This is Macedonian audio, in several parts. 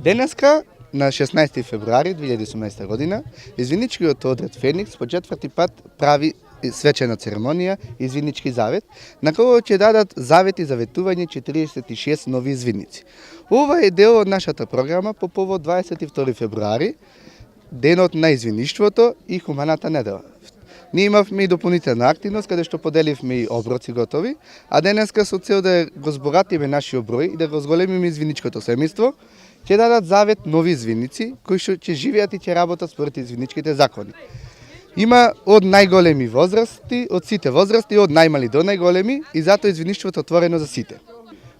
Денеска, на 16 февруари 2018 година, извинничкиот одред Феникс по четврти пат прави свечена церемонија Извиннички завет, на кој ќе дадат завети за ветување 46 нови извинници. Ова е дел од нашата програма по повод 22 февруари, денот на извинништвото и хуманата недела. Ние имавме и дополнителна активност каде што поделивме и оброци готови, а денеска со цел да го збогатиме нашиот број и да го зголемиме извинничкото семејство, ќе дадат завет нови извинници кои што ќе живеат и ќе работат според извинничките закони. Има од најголеми возрасти, од сите возрасти, од најмали до најголеми и затоа извинништвото отворено за сите.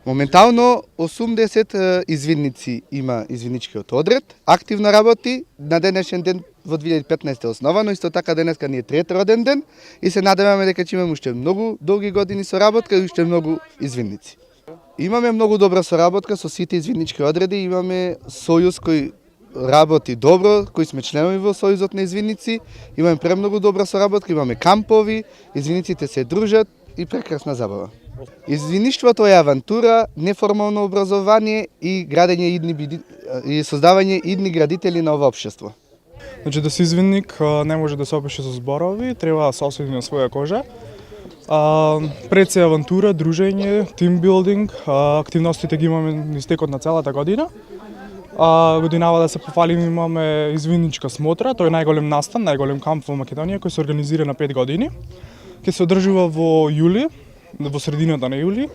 Моментално 80 извинници има извинничкиот одред, активно работи, на денешен ден во 2015 основано, исто така денеска ни е трет роден ден и се надеваме дека ќе имаме уште многу долги години соработка и уште многу извинници. Имаме многу добра соработка со сите извиннички одреди, имаме сојуз кој работи добро, кои сме членови во сојузот на извинници, имаме премногу добра соработка, имаме кампови, извинниците се дружат и прекрасна забава. Извинништвото е авантура, неформално образование и градење и создавање идни градители на ова општество. Значи да си извинник не може да се опише со зборови, треба да се осети на своја кожа. Пред се авантура, дружење, тимбилдинг, активностите ги имаме низ текот на целата година. Годинава да се пофалим имаме извинничка смотра, тој е најголем настан, најголем камп во Македонија кој се организира на 5 години. Ќе се одржува во јули, во средината на јули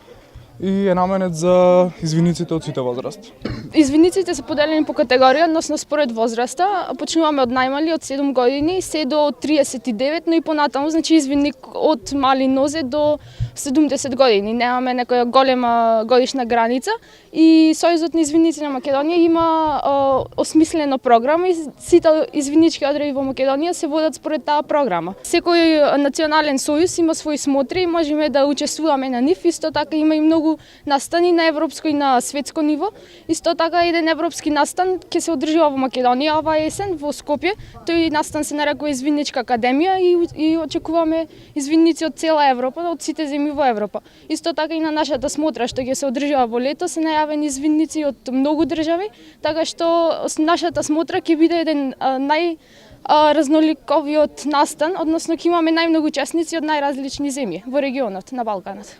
и е наменет за извинниците од сите возрасти. Извинниците се поделени по категорија, односно според возраста. Почнуваме од најмали, од 7 години, се до 39, но и понатаму, значи извинник од мали нозе до 70 години. Немаме некоја голема годишна граница и Сојузот на извинници на Македонија има осмислена програма и сите извиннички одреди во Македонија се водат според таа програма. Секој национален сојуз има свои смотри и можеме да учествуваме на нив. Исто така има и многу настани на европско и на светско ниво. Исто така еден европски настан ќе се одржува во Македонија оваа есен во Скопје. Тој настан се нарекува Извинничка академија и очекуваме извинници од цела Европа, од сите земји во Европа. Исто така и на нашата смотра што ќе се одржува во лето се најавени извинници од многу држави, така што нашата смотра ќе биде еден разноликовиот настан, односно ќе имаме најмногу учесници од најразлични земји во регионот на Балканот.